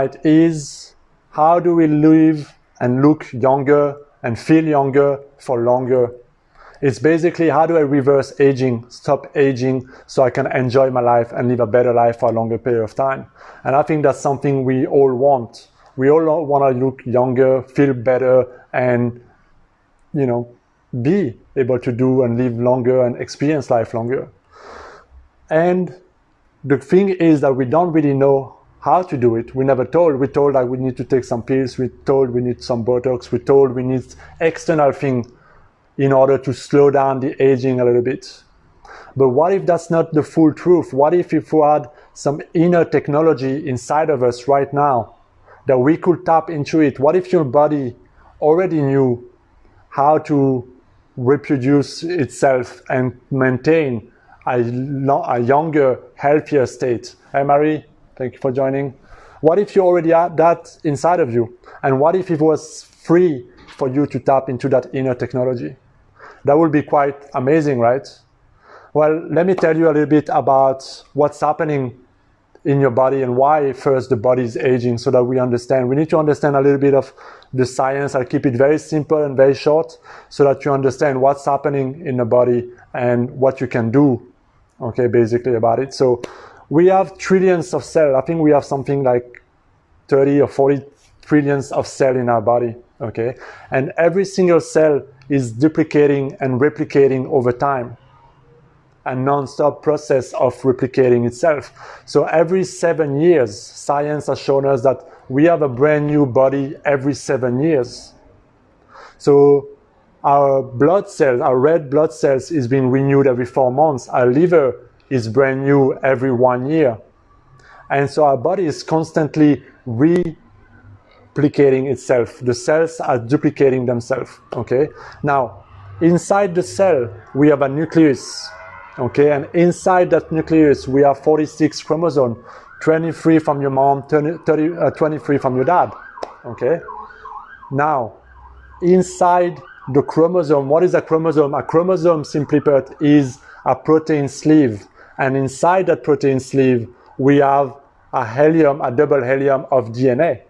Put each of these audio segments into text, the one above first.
is how do we live and look younger and feel younger for longer. It's basically how do I reverse aging, stop aging, so I can enjoy my life and live a better life for a longer period of time. And I think that's something we all want. We all want to look younger, feel better, and be able to do and live longer and experience life longer. And the thing is that we don't really know how to do it. We never told. We told that we need to take some pills. We told we need some Botox. We told we need external thing in order to slow down the aging a little bit. But what if that's not the full truth? What if we had some inner technology inside of us right now that we could tap into it? What if your body already knew how to reproduce itself and maintain a younger, healthier state? Hey, Marie, thank you for joining. What if you already had that inside of you? And what if it was free for you to tap into that inner technology? That would be quite amazing, right? Well, let me tell you a little bit about what's happening in your body and why first the body is aging, so that we understand. We need to understand a little bit of the science. I'll keep it very simple and very short so that you understand what's happening in the body and what you can do, okay, basically about it. So we have trillions of cells. I think we have something like 30 or 40 trillions of cells in our body, okay? And every single cell is duplicating and replicating over time. A non-stop process of replicating itself. So every 7 years, science has shown us that we have a brand new body every 7 years. So our blood cells, our red blood cells is being renewed every 4 months. Our liver is brand new every 1 year. And so our body is constantly replicating itself. The cells are duplicating themselves, okay? Now, inside the cell, we have a nucleus. Okay, and inside that nucleus, we have 46 chromosomes, 23 from your mom, 23 from your dad. Okay, now, inside the chromosome, what is a chromosome? A chromosome, simply put, is a protein sleeve. And inside that protein sleeve, we have a double helium of DNA.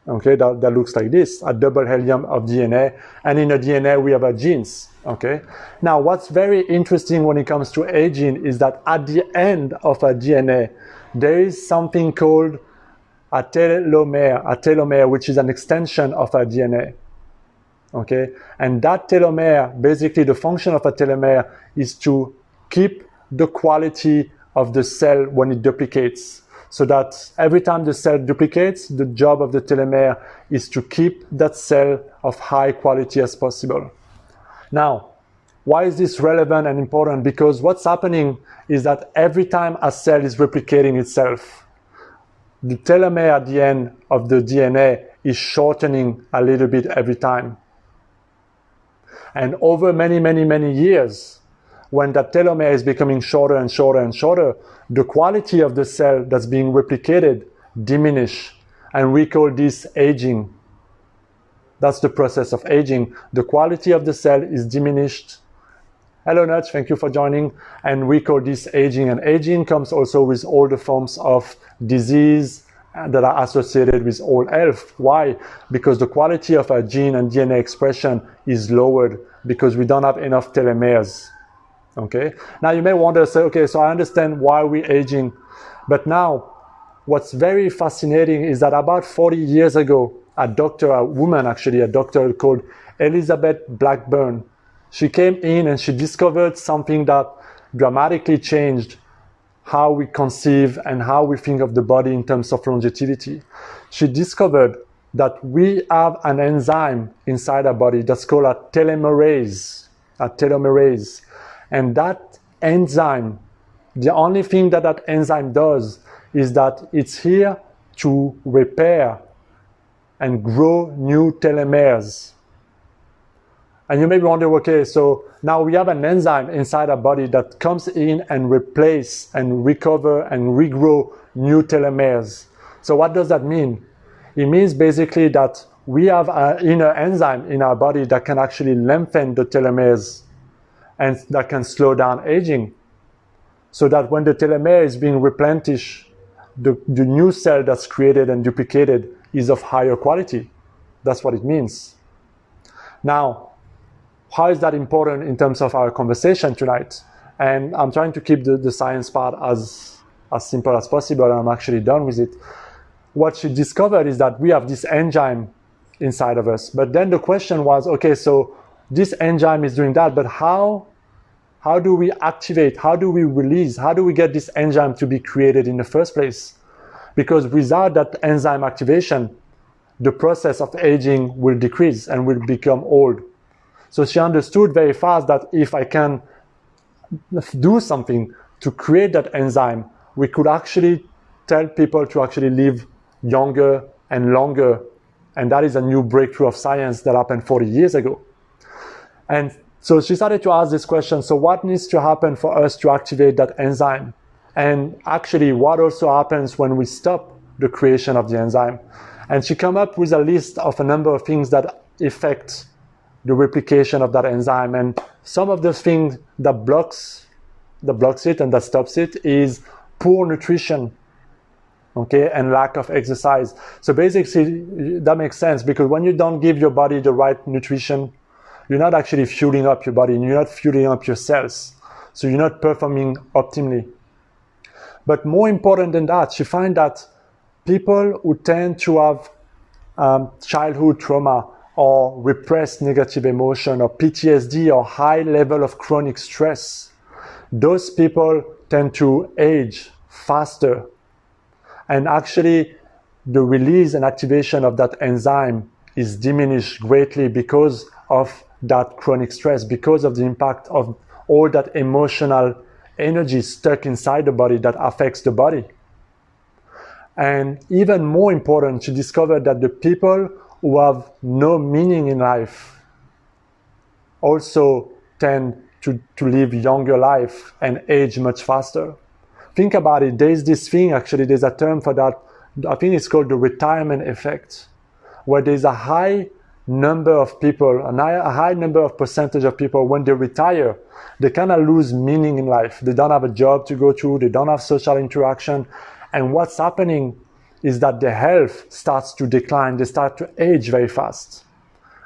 Okay, that looks like this, a double helium of DNA. And in the DNA, we have our genes. Okay. Now, what's very interesting when it comes to aging is that at the end of our DNA, there is something called a telomere, which is an extension of our DNA. Okay. And that telomere, basically the function of a telomere is to keep the quality of the cell when it duplicates. So that every time the cell duplicates, the job of the telomere is to keep that cell of high quality as possible. Now, why is this relevant and important? Because what's happening is that every time a cell is replicating itself, the telomere at the end of the DNA is shortening a little bit every time. And over many, many, many years, when that telomere is becoming shorter and shorter and shorter, the quality of the cell that's being replicated diminish. And we call this aging. That's the process of aging. The quality of the cell is diminished. Hello, Nudge, thank you for joining. And we call this aging. And aging comes also with all the forms of disease that are associated with all health. Why? Because the quality of our gene and DNA expression is lowered because we don't have enough telomeres. Okay? Now you may wonder, say, okay, so I understand why we're aging. But now, what's very fascinating is that about 40 years ago, a doctor called Elizabeth Blackburn, she came in and she discovered something that dramatically changed how we conceive and how we think of the body in terms of longevity. She discovered that we have an enzyme inside our body that's called a telomerase. And that enzyme, the only thing that that enzyme does is that it's here to repair and grow new telomeres. And you may wonder, okay, so now we have an enzyme inside our body that comes in and replace and recover and regrow new telomeres. So what does that mean? It means basically that we have an inner enzyme in our body that can actually lengthen the telomeres and that can slow down aging. So that when the telomere is being replenished, the new cell that's created and duplicated is of higher quality. That's what it means. Now, how is that important in terms of our conversation tonight? And I'm trying to keep the science part as simple as possible, and I'm actually done with it. What she discovered is that we have this enzyme inside of us. But then the question was, okay, so this enzyme is doing that, but how do we activate, how do we release, how do we get this enzyme to be created in the first place? Because without that enzyme activation, the process of aging will decrease and will become old. So she understood very fast that if I can do something to create that enzyme, we could actually tell people to actually live younger and longer. And that is a new breakthrough of science that happened 40 years ago. And so she started to ask this question, so what needs to happen for us to activate that enzyme? And actually, what also happens when we stop the creation of the enzyme? And she came up with a list of a number of things that affect the replication of that enzyme. And some of the things that blocks it and that stops it is poor nutrition, okay, and lack of exercise. So basically, that makes sense, because when you don't give your body the right nutrition, you're not actually fueling up your body, and you're not fueling up your cells. So you're not performing optimally. But more important than that, she finds that people who tend to have childhood trauma or repressed negative emotion or PTSD or high level of chronic stress, those people tend to age faster. And actually, the release and activation of that enzyme is diminished greatly because of that chronic stress, because of the impact of all that emotional energy stuck inside the body that affects the body. And even more important, she discovered that the people who have no meaning in life also tend to live younger life and age much faster. Think about it. There's this thing, actually, there's a term for that. I think it's called the retirement effect, where there's a high number of people, a high number of percentage of people, when they retire, they kind of lose meaning in life. They don't have a job to go to, they don't have social interaction. And what's happening is that their health starts to decline, they start to age very fast.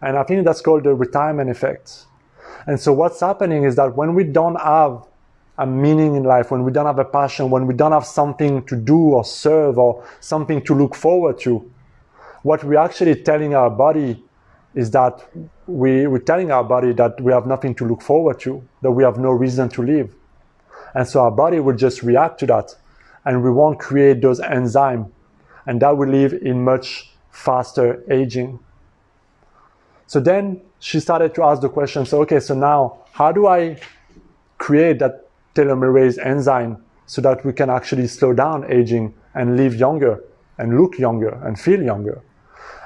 And I think that's called the retirement effect. And so what's happening is that when we don't have a meaning in life, when we don't have a passion, when we don't have something to do or serve or something to look forward to, what we're actually telling our body is that we're telling our body that we have nothing to look forward to, that we have no reason to live. And so our body will just react to that, and we won't create those enzymes, and that will lead in much faster aging. So then she started to ask the question, so okay, so now how do I create that telomerase enzyme so that we can actually slow down aging and live younger and look younger and feel younger?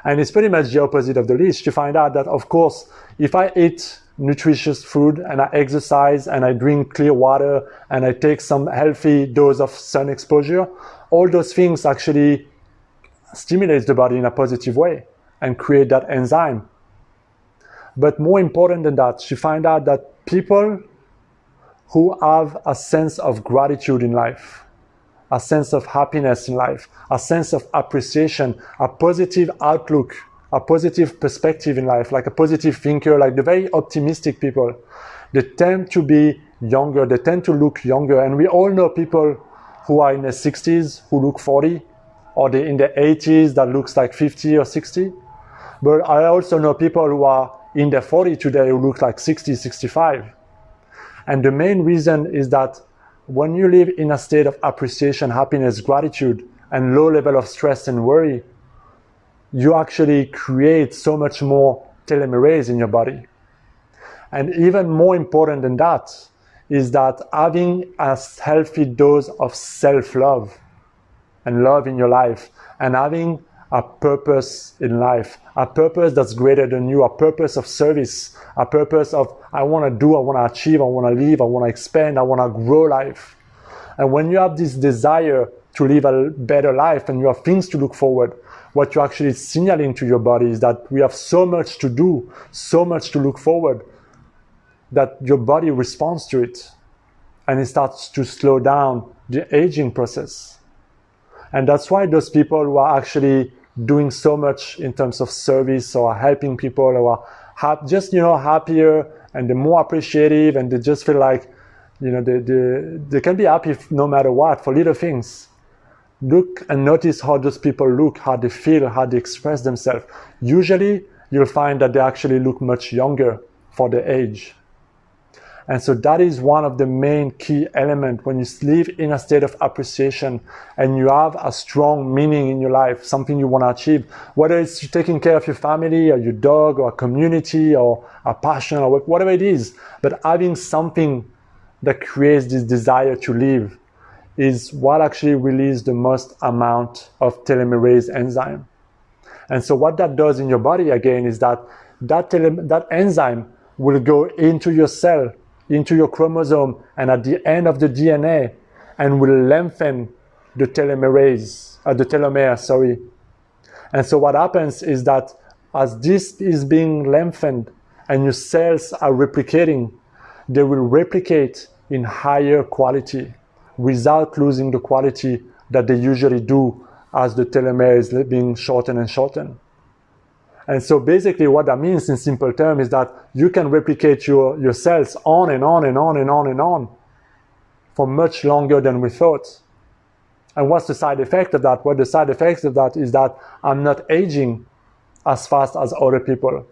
And it's pretty much the opposite of the list. You find out that, of course, if I eat nutritious food and I exercise and I drink clear water and I take some healthy dose of sun exposure, all those things actually stimulate the body in a positive way and create that enzyme. But more important than that, she find out that people who have a sense of gratitude in life, a sense of happiness in life, a sense of appreciation, a positive outlook, a positive perspective in life, like a positive thinker, like the very optimistic people, they tend to be younger, they tend to look younger. And we all know people who are in their 60s who look 40, or they're in their 80s that looks like 50 or 60. But I also know people who are in their 40s today who look like 60, 65. And the main reason is that when you live in a state of appreciation, happiness, gratitude, and low level of stress and worry, you actually create so much more telomerase in your body. And even more important than that is that having a healthy dose of self-love and love in your life, and having a purpose in life, a purpose that's greater than you, a purpose of service, a purpose of I want to do, I want to achieve, I want to live, I want to expand, I want to grow life. And when you have this desire to live a better life and you have things to look forward, what you're actually signaling to your body is that we have so much to do, so much to look forward, that your body responds to it and it starts to slow down the aging process. And that's why those people who are actually doing so much in terms of service or helping people or are just, happier, and they're more appreciative, and they just feel like, they can be happy no matter what for little things. Look and notice how those people look, how they feel, how they express themselves. Usually, you'll find that they actually look much younger for their age. And so that is one of the main key elements when you live in a state of appreciation and you have a strong meaning in your life, something you want to achieve, whether it's taking care of your family or your dog or a community or a passion or whatever it is. But having something that creates this desire to live is what actually releases the most amount of telomerase enzyme. And so what that does in your body again is that enzyme will go into your cell, into your chromosome, and at the end of the DNA, and will lengthen the telomere. And so what happens is that as this is being lengthened and your cells are replicating, they will replicate in higher quality without losing the quality that they usually do as the telomere is being shortened and shortened. And so basically what that means in simple terms is that you can replicate your cells on and on and on and on and on for much longer than we thought. And what's the side effect of that? Well, the side effect of that is that I'm not aging as fast as other people.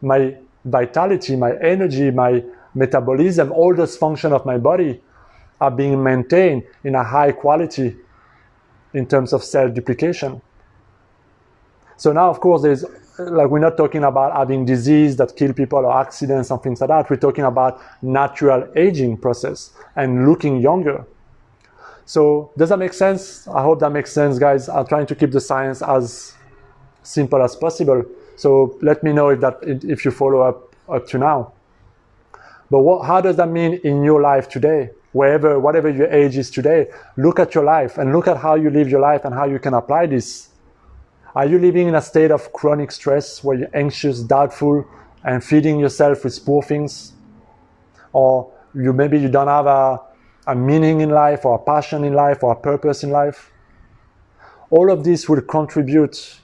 My vitality, my energy, my metabolism, all those functions of my body are being maintained in a high quality in terms of cell duplication. So now, of course, we're not talking about having disease that kill people or accidents and things like that. We're talking about natural aging process and looking younger. So does that make sense? I hope that makes sense, guys. I'm trying to keep the science as simple as possible. So let me know if you follow up to now. But how does that mean in your life today? Whatever your age is today, look at your life and look at how you live your life and how you can apply this. Are you living in a state of chronic stress where you're anxious, doubtful, and feeding yourself with poor things? Or maybe you don't have a meaning in life, or a passion in life, or a purpose in life? All of this will contribute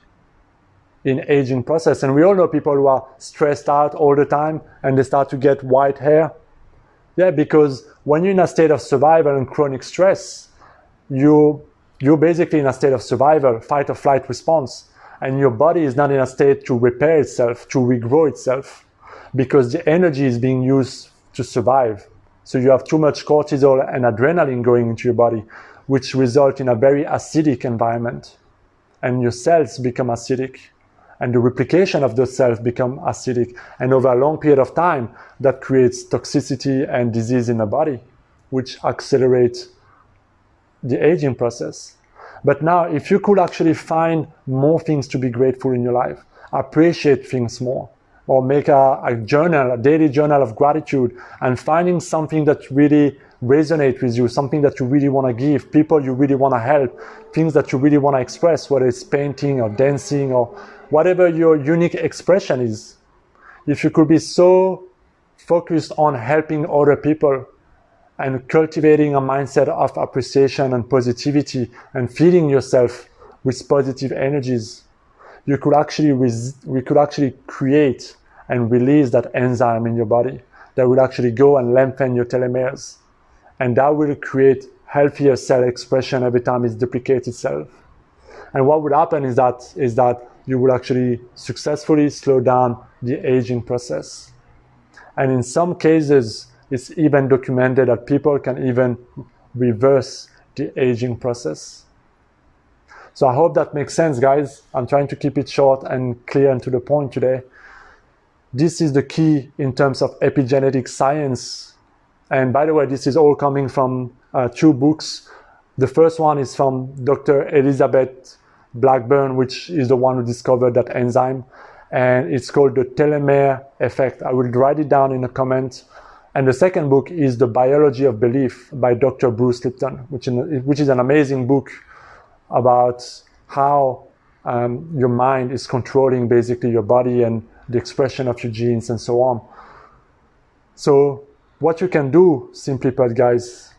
in aging process. And we all know people who are stressed out all the time and they start to get white hair. Yeah, because when you're in a state of survival and chronic stress, you're basically in a state of survival, fight or flight response, and your body is not in a state to repair itself, to regrow itself, because the energy is being used to survive. So you have too much cortisol and adrenaline going into your body, which result in a very acidic environment, and your cells become acidic, and the replication of those cells become acidic, and over a long period of time, that creates toxicity and disease in the body, which accelerates the aging process. But now, if you could actually find more things to be grateful in your life, appreciate things more, or make a journal, a daily journal of gratitude, and finding something that really resonates with you, something that you really want to give, people you really want to help, things that you really want to express, whether it's painting or dancing or whatever your unique expression is. If you could be so focused on helping other people and cultivating a mindset of appreciation and positivity and feeding yourself with positive energies, we could actually create and release that enzyme in your body that will actually go and lengthen your telomeres. And that will create healthier cell expression every time it duplicates itself. And what would happen is that you will actually successfully slow down the aging process. And in some cases, it's even documented that people can even reverse the aging process. So I hope that makes sense, guys. I'm trying to keep it short and clear and to the point today. This is the key in terms of epigenetic science. And by the way, this is all coming from 2 books. The first one is from Dr. Elizabeth Blackburn, which is the one who discovered that enzyme. And it's called the Telomere Effect. I will write it down in a comment. And the second book is The Biology of Belief by Dr. Bruce Lipton, which is an amazing book about how your mind is controlling basically your body and the expression of your genes and so on. So what you can do, simply put, guys,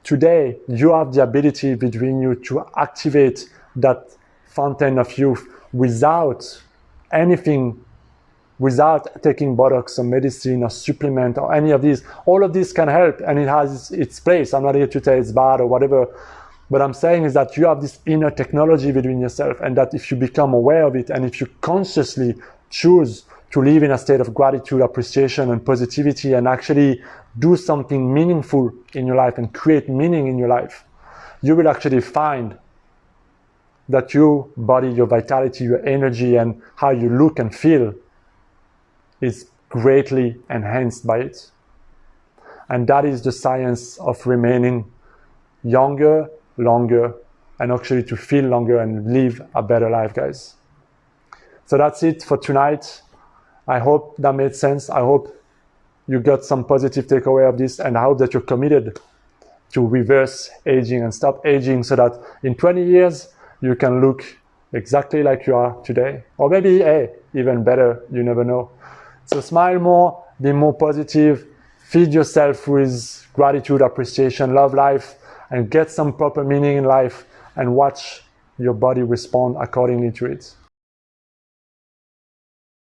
today you have the ability between you to activate that fountain of youth without anything, without taking Botox or medicine or supplement or any of these. All of this can help, and it has its place. I'm not here to say it's bad or whatever. What I'm saying is that you have this inner technology within yourself, and that if you become aware of it, and if you consciously choose to live in a state of gratitude, appreciation, and positivity, and actually do something meaningful in your life and create meaning in your life, you will actually find that your body, your vitality, your energy, and how you look and feel is greatly enhanced by it. And that is the science of remaining younger, longer, and actually to feel longer and live a better life, guys. So that's it for tonight. I hope that made sense. I hope you got some positive takeaway of this, and I hope that you're committed to reverse aging and stop aging so that in 20 years you can look exactly like you are today. Or maybe, hey, even better, you never know. So smile more, be more positive, feed yourself with gratitude, appreciation, love life, and get some proper meaning in life, and watch your body respond accordingly to it.